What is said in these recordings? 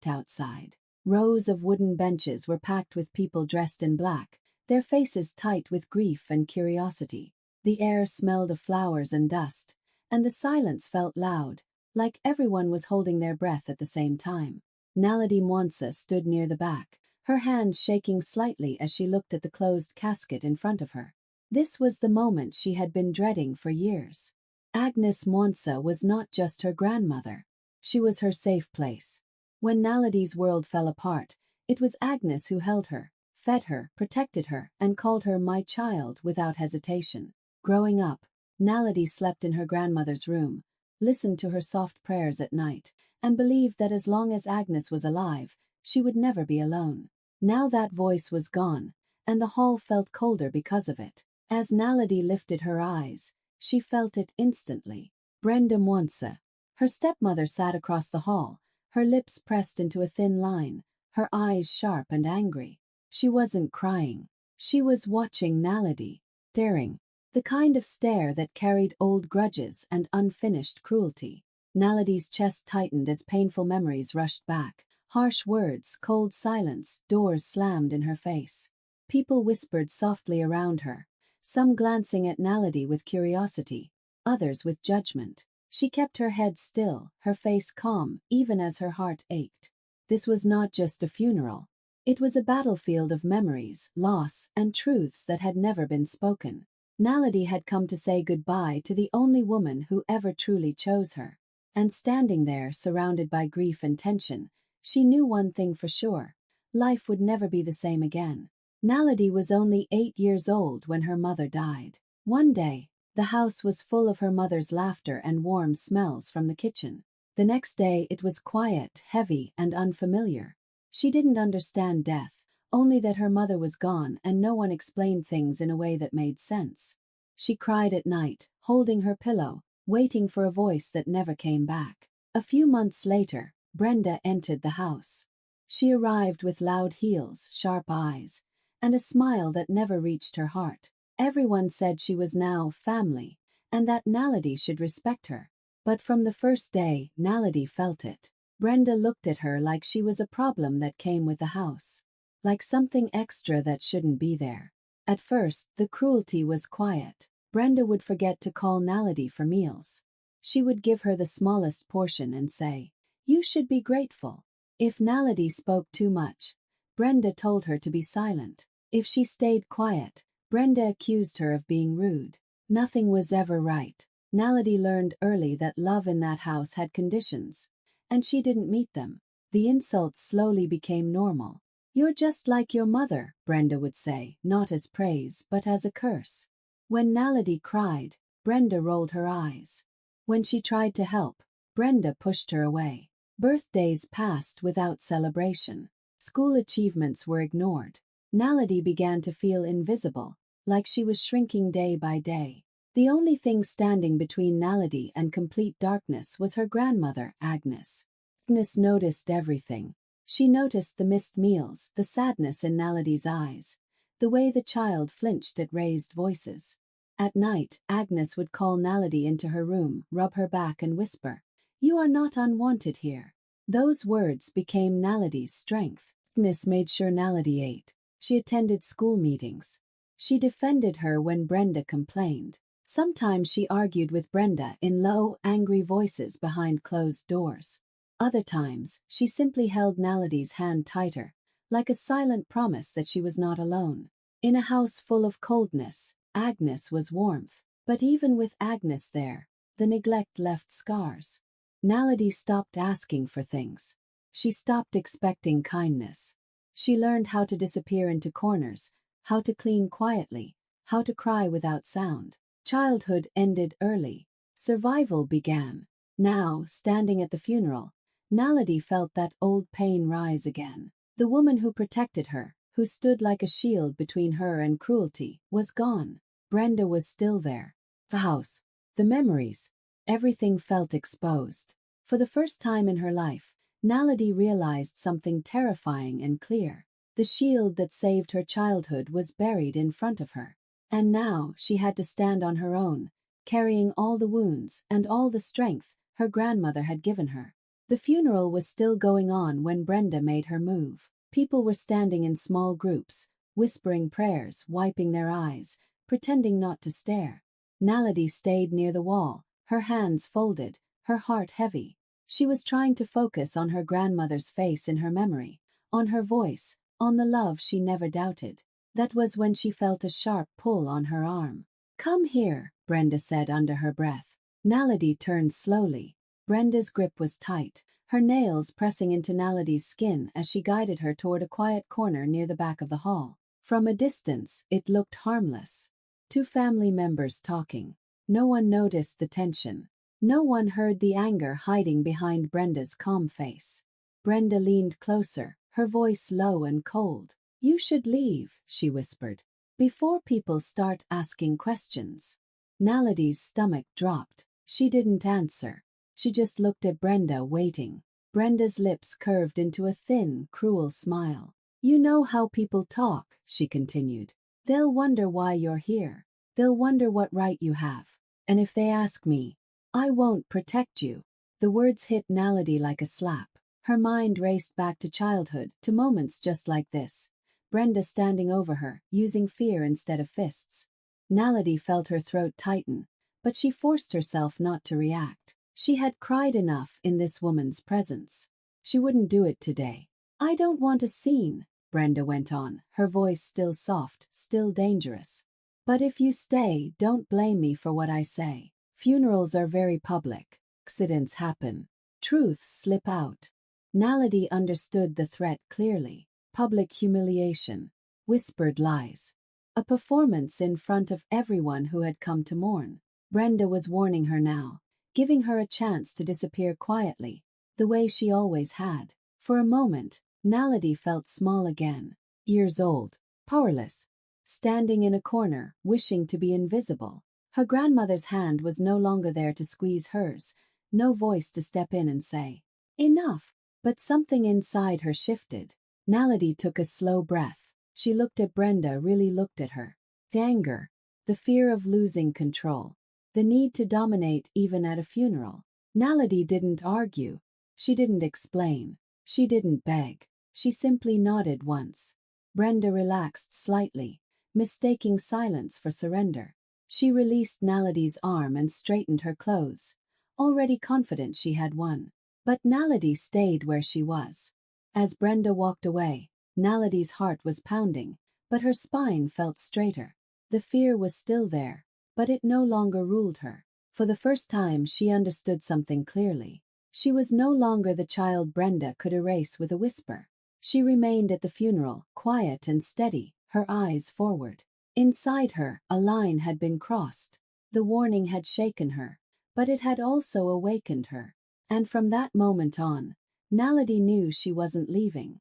packed outside. Rows of wooden benches were packed with people dressed in black, their faces tight with grief and curiosity. The air smelled of flowers and dust, and the silence felt loud, like everyone was holding their breath at the same time. Naledi Mwansa stood near the back, her hands shaking slightly as she looked at the closed casket in front of her. This was the moment she had been dreading for years. Agnes Mwansa was not just her grandmother. She was her safe place. When Naledi's world fell apart, it was Agnes who held her, fed her, protected her, and called her "my child" without hesitation. Growing up, Naledi slept in her grandmother's room, listened to her soft prayers at night, and believed that as long as Agnes was alive, she would never be alone. Now that voice was gone, and the hall felt colder because of it. As Naledi lifted her eyes, she felt it instantly. Brenda Mwansa. Her stepmother sat across the hall, her lips pressed into a thin line, her eyes sharp and angry. She wasn't crying. She was watching Naledi, staring, the kind of stare that carried old grudges and unfinished cruelty. Naledi's chest tightened as painful memories rushed back. Harsh words, cold silence, doors slammed in her face. People whispered softly around her, some glancing at Naledi with curiosity, others with judgment. She kept her head still, her face calm, even as her heart ached. This was not just a funeral. It was a battlefield of memories, loss, and truths that had never been spoken. Naledi had come to say goodbye to the only woman who ever truly chose her. And standing there, surrounded by grief and tension, she knew one thing for sure: life would never be the same again. Naledi was only 8 years old when her mother died. One day, the house was full of her mother's laughter and warm smells from the kitchen. The next day it was quiet, heavy, and unfamiliar. She didn't understand death, only that her mother was gone and no one explained things in a way that made sense. She cried at night, holding her pillow, waiting for a voice that never came back. A few months later, Brenda entered the house. She arrived with loud heels, sharp eyes, and a smile that never reached her heart. Everyone said she was now family, and that Naledi should respect her. But from the first day, Naledi felt it. Brenda looked at her like she was a problem that came with the house, like something extra that shouldn't be there. At first, the cruelty was quiet. Brenda would forget to call Naledi for meals. She would give her the smallest portion and say, "You should be grateful." If Naledi spoke too much, Brenda told her to be silent. If she stayed quiet, Brenda accused her of being rude. Nothing was ever right. Naledi learned early that love in that house had conditions, and she didn't meet them. The insults slowly became normal. "You're just like your mother," Brenda would say, not as praise but as a curse. When Naledi cried, Brenda rolled her eyes. When she tried to help, Brenda pushed her away. Birthdays passed without celebration. School achievements were ignored. Naledi began to feel invisible, like she was shrinking day by day. The only thing standing between Naledi and complete darkness was her grandmother, Agnes. Agnes noticed everything. She noticed the missed meals, the sadness in Naledi's eyes, the way the child flinched at raised voices. At night, Agnes would call Naledi into her room, rub her back and whisper, "You are not unwanted here." Those words became Naledi's strength. Agnes made sure Naledi ate. She attended school meetings. She defended her when Brenda complained. Sometimes she argued with Brenda in low, angry voices behind closed doors. Other times, she simply held Naledi's hand tighter, like a silent promise that she was not alone. In a house full of coldness, Agnes was warmth. But even with Agnes there, the neglect left scars. Naledi stopped asking for things. She stopped expecting kindness. She learned how to disappear into corners, how to clean quietly, how to cry without sound. Childhood ended early. Survival began. Now, standing at the funeral, Naledi felt that old pain rise again. The woman who protected her, who stood like a shield between her and cruelty, was gone. Brenda was still there. The house, the memories, everything felt exposed. For the first time in her life, Naledi realized something terrifying and clear. The shield that saved her childhood was buried in front of her. And now she had to stand on her own, carrying all the wounds and all the strength her grandmother had given her. The funeral was still going on when Brenda made her move. People were standing in small groups, whispering prayers, wiping their eyes, pretending not to stare. Naledi stayed near the wall, her hands folded, her heart heavy. She was trying to focus on her grandmother's face in her memory, on her voice, on the love she never doubted. That was when she felt a sharp pull on her arm. "Come here," Brenda said under her breath. Naledi turned slowly. Brenda's grip was tight, her nails pressing into Naledi's skin as she guided her toward a quiet corner near the back of the hall. From a distance, it looked harmless. Two family members talking. No one noticed the tension. No one heard the anger hiding behind Brenda's calm face. Brenda leaned closer, her voice low and cold. "You should leave," she whispered, "before people start asking questions." Naledi's stomach dropped. She didn't answer. She just looked at Brenda, waiting. Brenda's lips curved into a thin, cruel smile. "You know how people talk," she continued. "They'll wonder why you're here. They'll wonder what right you have. And if they ask me, I won't protect you." The words hit Naledi like a slap. Her mind raced back to childhood, to moments just like this. Brenda standing over her, using fear instead of fists. Naledi felt her throat tighten, but she forced herself not to react. She had cried enough in this woman's presence. She wouldn't do it today. "I don't want a scene," Brenda went on, her voice still soft, still dangerous. "But if you stay, don't blame me for what I say. Funerals are very public. Accidents happen. Truths slip out." Naledi understood the threat clearly. Public humiliation. Whispered lies. A performance in front of everyone who had come to mourn. Brenda was warning her now, giving her a chance to disappear quietly, the way she always had. For a moment, Naledi felt small again. Years old. Powerless. Standing in a corner, wishing to be invisible. Her grandmother's hand was no longer there to squeeze hers, no voice to step in and say, "Enough." But something inside her shifted. Naledi took a slow breath. She looked at Brenda, really looked at her. The anger, the fear of losing control, the need to dominate even at a funeral. Naledi didn't argue. She didn't explain. She didn't beg. She simply nodded once. Brenda relaxed slightly, mistaking silence for surrender. She released Naledi's arm and straightened her clothes, already confident she had won. But Naledi stayed where she was. As Brenda walked away, Naledi's heart was pounding, but her spine felt straighter. The fear was still there, but it no longer ruled her. For the first time, she understood something clearly. She was no longer the child Brenda could erase with a whisper. She remained at the funeral, quiet and steady, her eyes forward. Inside her, a line had been crossed. The warning had shaken her, but it had also awakened her. And from that moment on, Naledi knew she wasn't leaving.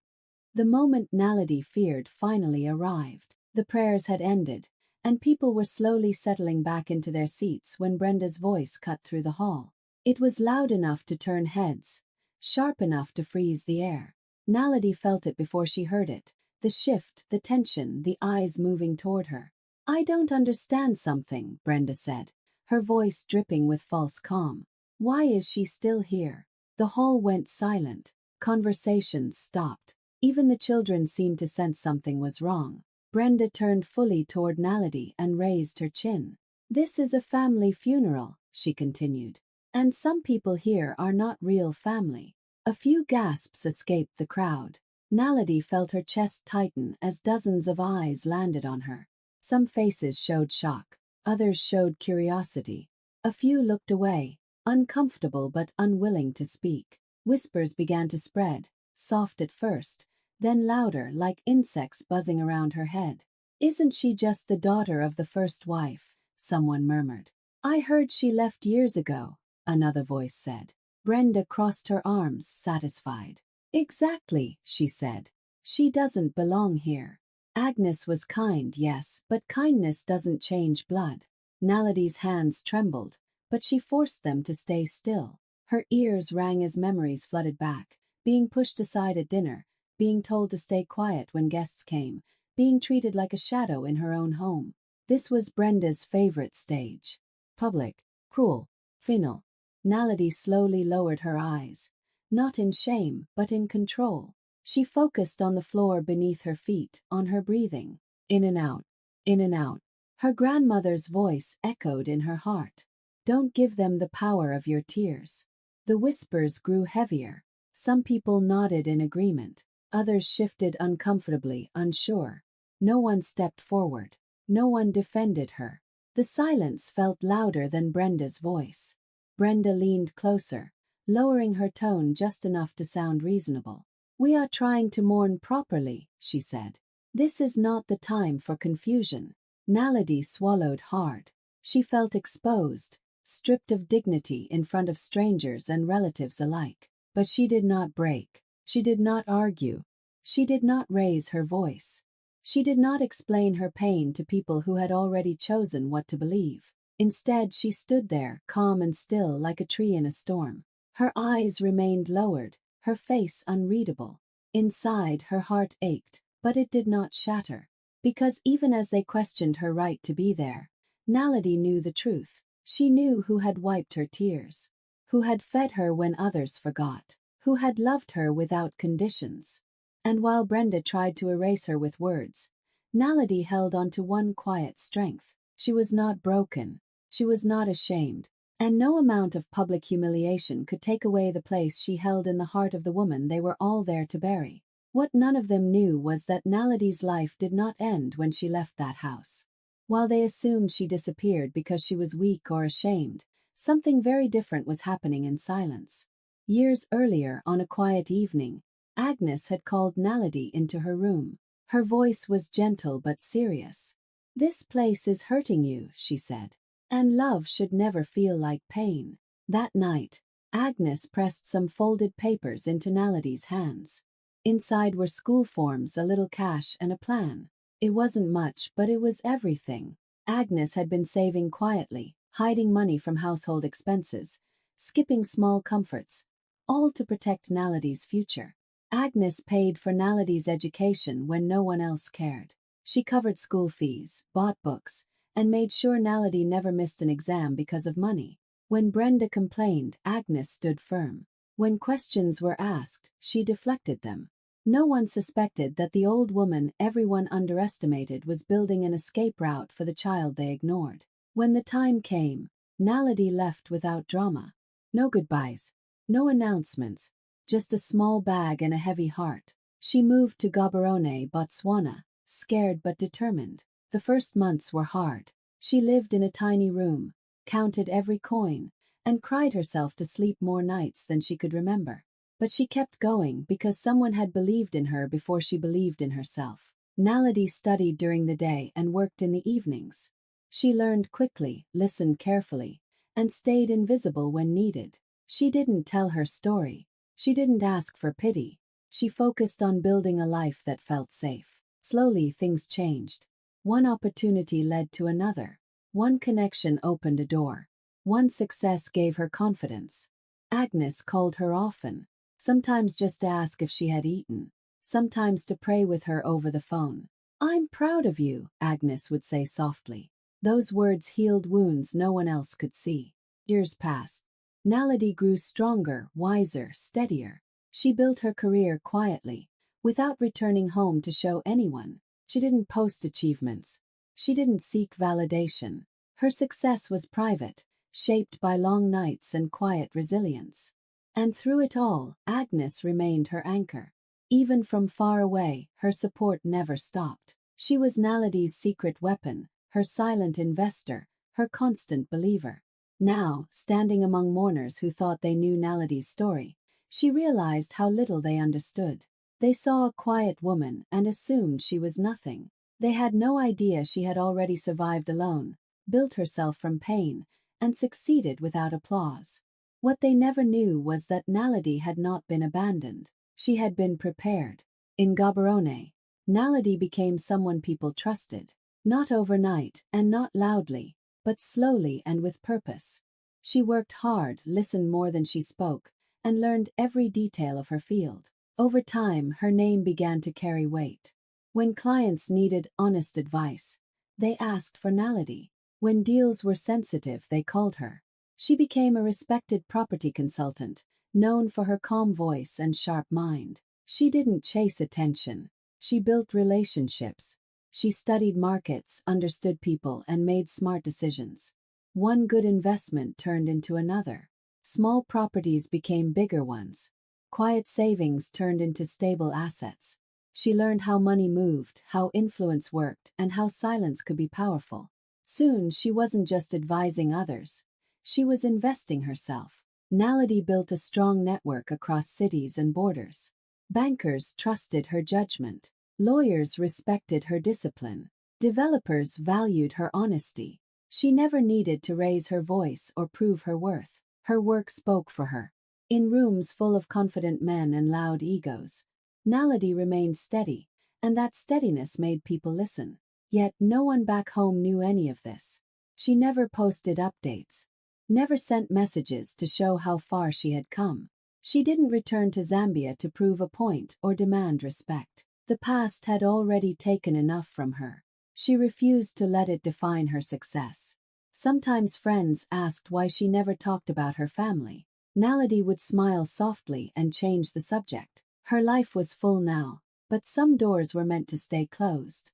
The moment Naledi feared finally arrived. The prayers had ended, and people were slowly settling back into their seats when Brenda's voice cut through the hall. It was loud enough to turn heads, sharp enough to freeze the air. Naledi felt it before she heard it. The shift, the tension, the eyes moving toward her. "I don't understand something," Brenda said, her voice dripping with false calm. "Why is she still here?" The hall went silent. Conversations stopped. Even the children seemed to sense something was wrong. Brenda turned fully toward Naledi and raised her chin. "This is a family funeral," she continued. "And some people here are not real family." A few gasps escaped the crowd. Naledi felt her chest tighten as dozens of eyes landed on her. Some faces showed shock. Others showed curiosity. A few looked away, uncomfortable but unwilling to speak. Whispers began to spread, soft at first, then louder like insects buzzing around her head. "Isn't she just the daughter of the first wife?" someone murmured. "I heard she left years ago," another voice said. Brenda crossed her arms, satisfied. "Exactly," she said. "She doesn't belong here." Agnes was kind, yes, but kindness doesn't change blood. Naledi's hands trembled, but she forced them to stay still. Her ears rang as memories flooded back, being pushed aside at dinner, being told to stay quiet when guests came, being treated like a shadow in her own home. This was Brenda's favorite stage. Public, cruel, final. Naledi slowly lowered her eyes. not in shame, but in control. She focused on the floor beneath her feet, on her breathing. In and out, in and out. Her grandmother's voice echoed in her heart. Don't give them the power of your tears. The whispers grew heavier. Some people nodded in agreement. Others shifted uncomfortably, unsure. No one stepped forward. No one defended her. The silence felt louder than Brenda's voice. Brenda leaned closer, lowering her tone just enough to sound reasonable. We are trying to mourn properly, she said. This is not the time for confusion. Naledi swallowed hard. She felt exposed, stripped of dignity in front of strangers and relatives alike. But she did not break. She did not argue. She did not raise her voice. She did not explain her pain to people who had already chosen what to believe. Instead, she stood there, calm and still like a tree in a storm. Her eyes remained lowered, her face unreadable. Inside, her heart ached, but it did not shatter. Because even as they questioned her right to be there, Naledi knew the truth. She knew who had wiped her tears, who had fed her when others forgot, who had loved her without conditions. And while Brenda tried to erase her with words, Naledi held on to one quiet strength. She was not broken. She was not ashamed. And no amount of public humiliation could take away the place she held in the heart of the woman they were all there to bury. What none of them knew was that Naledi's life did not end when she left that house. While they assumed she disappeared because she was weak or ashamed, something very different was happening in silence. Years earlier, on a quiet evening, Agnes had called Naledi into her room. Her voice was gentle but serious. "This place is hurting you," she said. "And love should never feel like pain." That night, Agnes pressed some folded papers into Naledi's hands. Inside were school forms, a little cash, and a plan. It wasn't much, but it was everything. Agnes had been saving quietly, hiding money from household expenses, skipping small comforts, all to protect Naledi's future. Agnes paid for Naledi's education when no one else cared. She covered school fees, bought books, and made sure Naledi never missed an exam because of money. When Brenda complained, Agnes stood firm. When questions were asked, she deflected them. No one suspected that the old woman everyone underestimated was building an escape route for the child they ignored. When the time came, Naledi left without drama. No goodbyes, no announcements, just a small bag and a heavy heart. She moved to Gaborone, Botswana, scared but determined. The first months were hard. She lived in a tiny room, counted every coin, and cried herself to sleep more nights than she could remember. But she kept going because someone had believed in her before she believed in herself. Naledi studied during the day and worked in the evenings. She learned quickly, listened carefully, and stayed invisible when needed. She didn't tell her story. She didn't ask for pity. She focused on building a life that felt safe. Slowly, things changed. One opportunity led to another. One connection opened a door. One success gave her confidence. Agnes called her often, sometimes just to ask if she had eaten, sometimes to pray with her over the phone. "I'm proud of you," Agnes would say softly. Those words healed wounds no one else could see. Years passed. Naledi grew stronger, wiser, steadier. She built her career quietly, without returning home to show anyone. She didn't post achievements. She didn't seek validation. Her success was private, shaped by long nights and quiet resilience. And through it all, Agnes remained her anchor. Even from far away, her support never stopped. She was Naledi's secret weapon, her silent investor, her constant believer. Now, standing among mourners who thought they knew Naledi's story, she realized how little they understood. They saw a quiet woman and assumed she was nothing. They had no idea she had already survived alone, built herself from pain, and succeeded without applause. What they never knew was that Naledi had not been abandoned. She had been prepared. In Gaborone, Naledi became someone people trusted. Not overnight and not loudly, but slowly and with purpose. She worked hard, listened more than she spoke, and learned every detail of her field. Over time, her name began to carry weight. When clients needed honest advice, they asked for Naledi. When deals were sensitive, they called her. She became a respected property consultant, known for her calm voice and sharp mind. She didn't chase attention. She built relationships. She studied markets, understood people, and made smart decisions. One good investment turned into another. Small properties became bigger ones. Quiet savings turned into stable assets. She learned how money moved, how influence worked, and how silence could be powerful. Soon, she wasn't just advising others. She was investing herself. Naledi built a strong network across cities and borders. Bankers trusted her judgment. Lawyers respected her discipline. Developers valued her honesty. She never needed to raise her voice or prove her worth. Her work spoke for her. In rooms full of confident men and loud egos, Naledi remained steady, and that steadiness made people listen. Yet no one back home knew any of this. She never posted updates, never sent messages to show how far she had come. She didn't return to Zambia to prove a point or demand respect. The past had already taken enough from her. She refused to let it define her success. Sometimes friends asked why she never talked about her family. Naledi would smile softly and change the subject. Her life was full now, but some doors were meant to stay closed.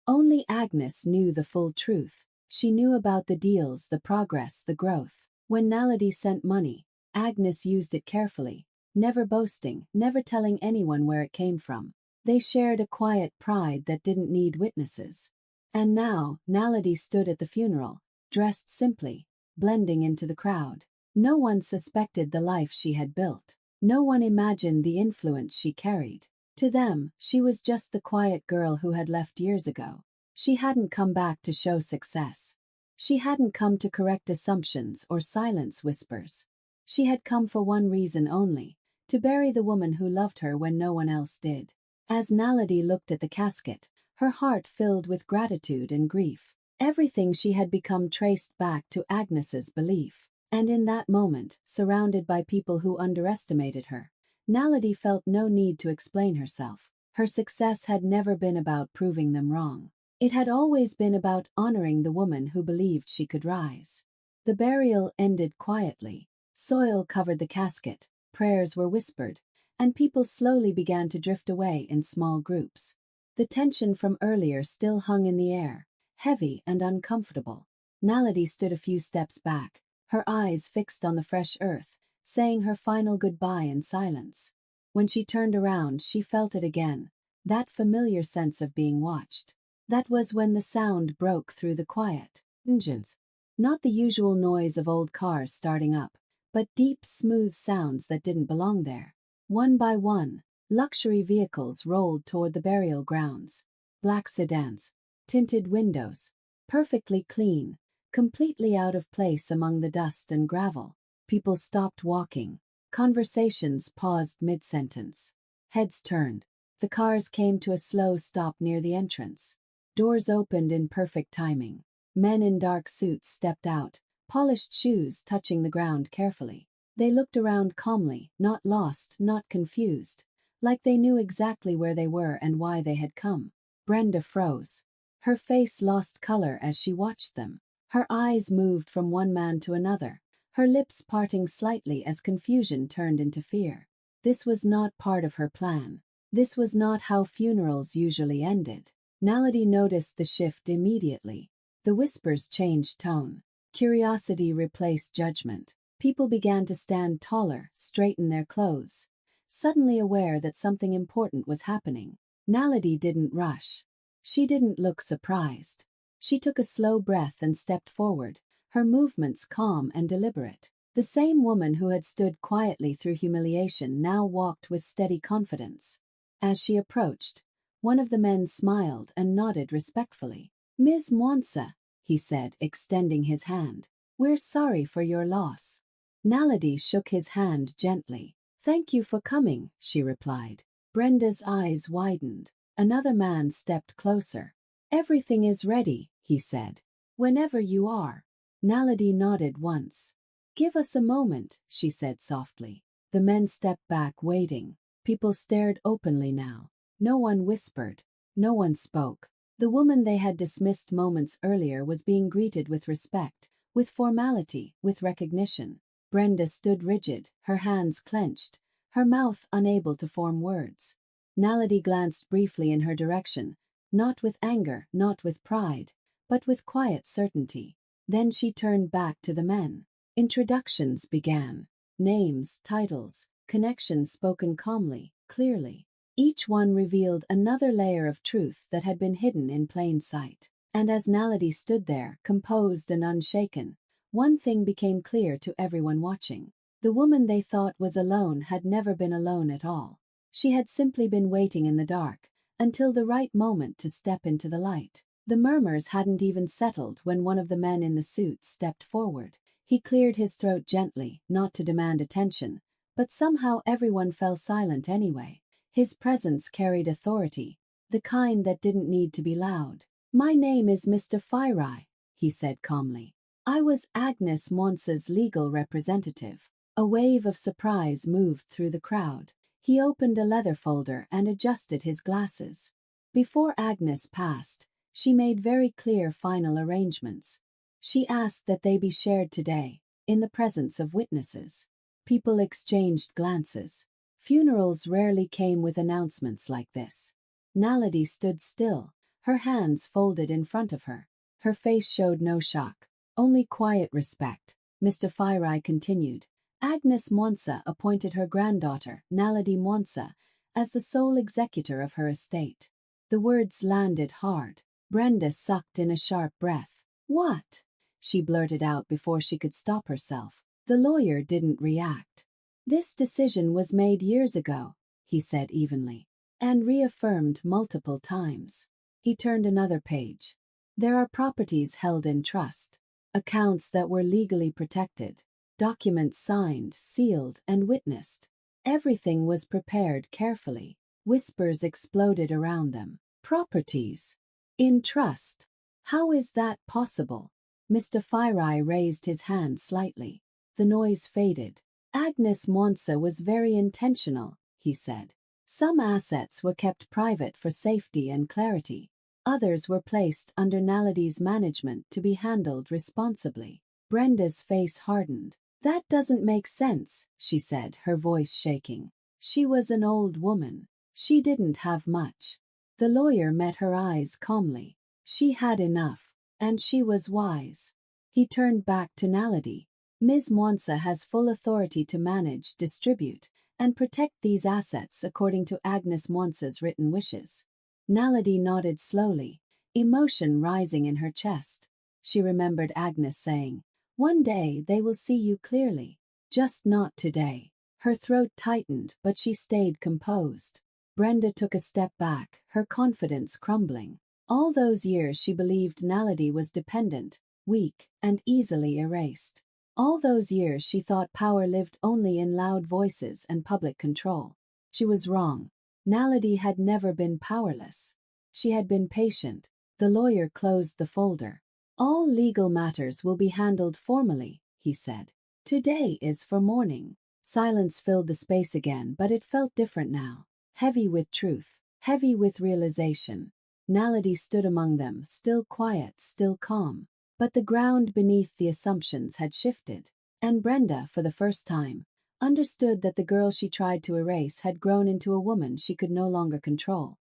Only Agnes knew the full truth. She knew about the deals, the progress, the growth. When Naledi sent money, Agnes used it carefully, never boasting, never telling anyone where it came from. They shared a quiet pride that didn't need witnesses. And now, Naledi stood at the funeral, dressed simply, blending into the crowd. No one suspected the life she had built. No one imagined the influence she carried. To them, she was just the quiet girl who had left years ago. She hadn't come back to show success. She hadn't come to correct assumptions or silence whispers. She had come for one reason only, to bury the woman who loved her when no one else did. As Naledi looked at the casket, her heart filled with gratitude and grief. Everything she had become traced back to Agnes's belief. And in that moment, surrounded by people who underestimated her, Naledi felt no need to explain herself. Her success had never been about proving them wrong. It had always been about honoring the woman who believed she could rise. The burial ended quietly. Soil covered the casket, prayers were whispered, and people slowly began to drift away in small groups. The tension from earlier still hung in the air, heavy and uncomfortable. Naledi stood a few steps back, her eyes fixed on the fresh earth, saying her final goodbye in silence. When she turned around, she felt it again, that familiar sense of being watched. That was when the sound broke through the quiet. Engines. Not the usual noise of old cars starting up, but deep, smooth sounds that didn't belong there. One by one, luxury vehicles rolled toward the burial grounds. Black sedans, tinted windows, perfectly clean, completely out of place among the dust and gravel. People stopped walking. Conversations paused mid-sentence. Heads turned. The cars came to a slow stop near the entrance. Doors opened in perfect timing. Men in dark suits stepped out, polished shoes touching the ground carefully. They looked around calmly, not lost, not confused, like they knew exactly where they were and why they had come. Brenda froze. Her face lost color as she watched them. Her eyes moved from one man to another, her lips parting slightly as confusion turned into fear. This was not part of her plan. This was not how funerals usually ended. Naledi noticed the shift immediately. The whispers changed tone. Curiosity replaced judgment. People began to stand taller, straighten their clothes, suddenly aware that something important was happening. Naledi didn't rush. She didn't look surprised. She took a slow breath and stepped forward, her movements calm and deliberate. The same woman who had stood quietly through humiliation now walked with steady confidence. As she approached, one of the men smiled and nodded respectfully. "Ms. Mwansa," he said, extending his hand. "We're sorry for your loss." Naledi shook his hand gently. "Thank you for coming," she replied. Brenda's eyes widened. Another man stepped closer. "Everything is ready," he said. "Whenever you are." Naledi nodded once. "Give us a moment," she said softly. The men stepped back, waiting. People stared openly now. No one whispered. No one spoke. The woman they had dismissed moments earlier was being greeted with respect, with formality, with recognition. Brenda stood rigid, her hands clenched, her mouth unable to form words. Naledi glanced briefly in her direction, not with anger, not with pride, but with quiet certainty. Then she turned back to the men. Introductions began. Names, titles, connections spoken calmly, clearly. Each one revealed another layer of truth that had been hidden in plain sight. And as Naledi stood there, composed and unshaken, one thing became clear to everyone watching. The woman they thought was alone had never been alone at all. She had simply been waiting in the dark, until the right moment to step into the light. The murmurs hadn't even settled when one of the men in the suit stepped forward. He cleared his throat gently, not to demand attention, but somehow everyone fell silent anyway. His presence carried authority, the kind that didn't need to be loud. "My name is Mr. Firai," he said calmly. "I was Agnes Monsa's legal representative." A wave of surprise moved through the crowd. He opened a leather folder and adjusted his glasses. Before Agnes passed, she made very clear final arrangements. She asked that they be shared today, in the presence of witnesses. People exchanged glances. Funerals rarely came with announcements like this. Naledi stood still, her hands folded in front of her. Her face showed no shock, only quiet respect. Mr. Firai continued. Agnes Monsa appointed her granddaughter, Naledi Monsa, as the sole executor of her estate. The words landed hard. Brenda sucked in a sharp breath. "What?" she blurted out before she could stop herself. The lawyer didn't react. "This decision was made years ago," he said evenly, "and reaffirmed multiple times." He turned another page. "There are properties held in trust, accounts that were legally protected, documents signed, sealed, and witnessed. Everything was prepared carefully." Whispers exploded around them. "Properties in trust? How is that possible?" Mr. Firai raised his hand slightly. The noise faded. "Agnes Monsa was very intentional," he said. "Some assets were kept private for safety and clarity. Others were placed under Naledi's management to be handled responsibly." Brenda's face hardened. "That doesn't make sense," she said, her voice shaking. "She was an old woman. She didn't have much." The lawyer met her eyes calmly. "She had enough, and she was wise." He turned back to Naledi. "Ms. Monsa has full authority to manage, distribute, and protect these assets according to Agnes Monsa's written wishes." Naledi nodded slowly, emotion rising in her chest. She remembered Agnes saying, "One day they will see you clearly, just not today." Her throat tightened, but she stayed composed. Brenda took a step back, her confidence crumbling. All those years she believed Naledi was dependent, weak, and easily erased. All those years she thought power lived only in loud voices and public control. She was wrong. Naledi had never been powerless. She had been patient. The lawyer closed the folder. "All legal matters will be handled formally," he said. "Today is for mourning." Silence filled the space again, but it felt different now. Heavy with truth, heavy with realization. Naledi stood among them, still quiet, still calm. But the ground beneath the assumptions had shifted. And Brenda, for the first time, understood that the girl she tried to erase had grown into a woman she could no longer control.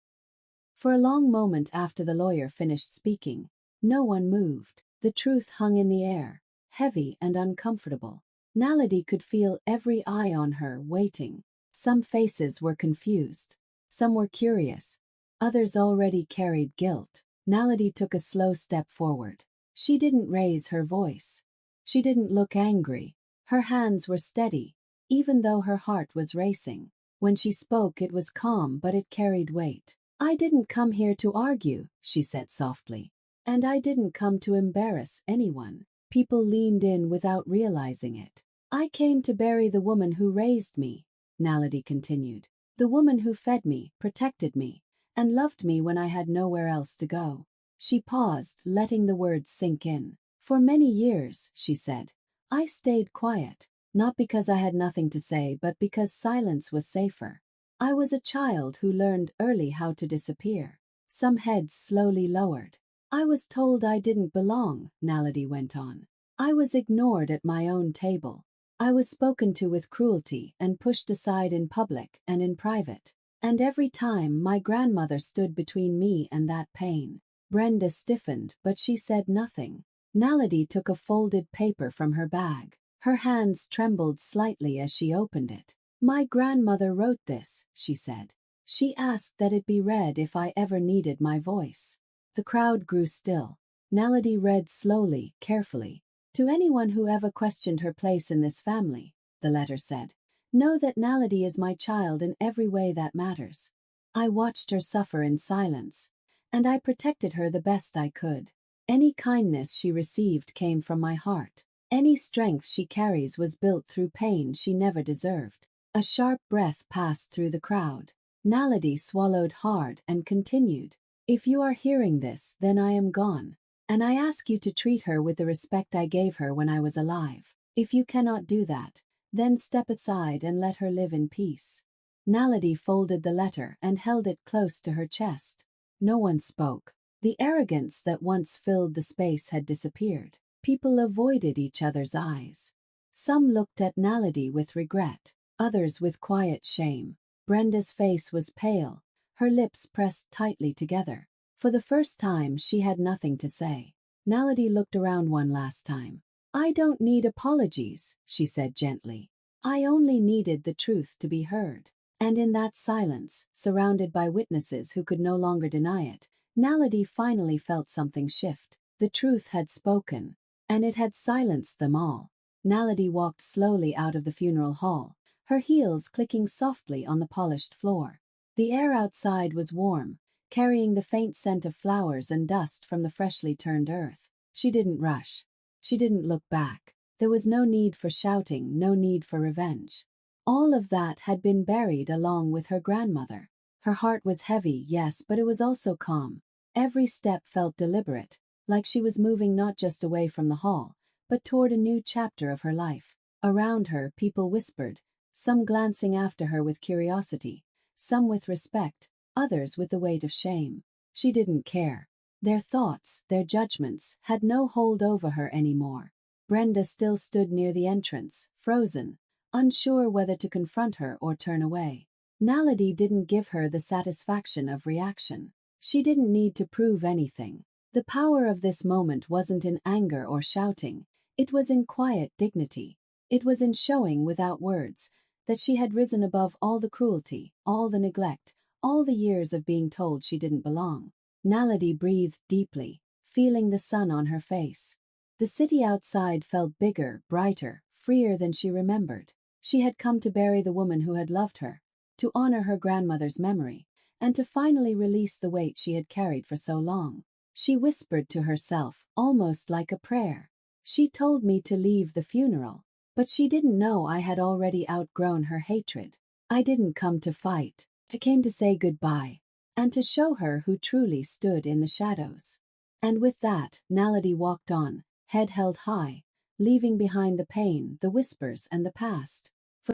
For a long moment after the lawyer finished speaking, no one moved. The truth hung in the air, heavy and uncomfortable. Naledi could feel every eye on her, waiting. Some faces were confused. Some were curious. Others already carried guilt. Naledi took a slow step forward. She didn't raise her voice. She didn't look angry. Her hands were steady, even though her heart was racing. When she spoke, it was calm, but it carried weight. "I didn't come here to argue," she said softly. "And I didn't come to embarrass anyone." People leaned in without realizing it. "I came to bury the woman who raised me," Naledi continued. "The woman who fed me, protected me, and loved me when I had nowhere else to go." She paused, letting the words sink in. "For many years," she said, "I stayed quiet, not because I had nothing to say, but because silence was safer. I was a child who learned early how to disappear." Some heads slowly lowered. "I was told I didn't belong," Naledi went on. "I was ignored at my own table. I was spoken to with cruelty and pushed aside in public and in private. And every time my grandmother stood between me and that pain. Brenda stiffened, but she said nothing. Naledi took a folded paper from her bag. Her hands trembled slightly as she opened it. My grandmother wrote this, she said. She asked that it be read if I ever needed my voice. The crowd grew still. Naledi read slowly, carefully. To anyone who ever questioned her place in this family, the letter said, know that Naledi is my child in every way that matters. I watched her suffer in silence, and I protected her the best I could. Any kindness she received came from my heart. Any strength she carries was built through pain she never deserved. A sharp breath passed through the crowd. Naledi swallowed hard and continued. If you are hearing this, then I am gone. And I ask you to treat her with the respect I gave her when I was alive. If you cannot do that, then step aside and let her live in peace. Naledi folded the letter and held it close to her chest. No one spoke. The arrogance that once filled the space had disappeared. People avoided each other's eyes. Some looked at Naledi with regret, others with quiet shame. Brenda's face was pale, her lips pressed tightly together. For the first time she had nothing to say. Naledi looked around one last time. I don't need apologies, she said gently. I only needed the truth to be heard. And in that silence, surrounded by witnesses who could no longer deny it, Naledi finally felt something shift. The truth had spoken, and it had silenced them all. Naledi walked slowly out of the funeral hall, her heels clicking softly on the polished floor. The air outside was warm, carrying the faint scent of flowers and dust from the freshly turned earth. She didn't rush. She didn't look back. There was no need for shouting, no need for revenge. All of that had been buried along with her grandmother. Her heart was heavy, yes, but it was also calm. Every step felt deliberate, like she was moving not just away from the hall, but toward a new chapter of her life. Around her, people whispered, some glancing after her with curiosity, some with respect, others with the weight of shame. She didn't care. Their thoughts, their judgments, had no hold over her anymore. Brenda still stood near the entrance, frozen, unsure whether to confront her or turn away. Naledi didn't give her the satisfaction of reaction. She didn't need to prove anything. The power of this moment wasn't in anger or shouting. It was in quiet dignity. It was in showing without words that she had risen above all the cruelty, all the neglect, all the years of being told she didn't belong. Naledi breathed deeply, feeling the sun on her face. The city outside felt bigger, brighter, freer than she remembered. She had come to bury the woman who had loved her, to honor her grandmother's memory, and to finally release the weight she had carried for so long. She whispered to herself, almost like a prayer. She told me to leave the funeral, but she didn't know I had already outgrown her hatred. I didn't come to fight. I came to say goodbye, and to show her who truly stood in the shadows. And with that, Naledi walked on, head held high, leaving behind the pain, the whispers, and the past.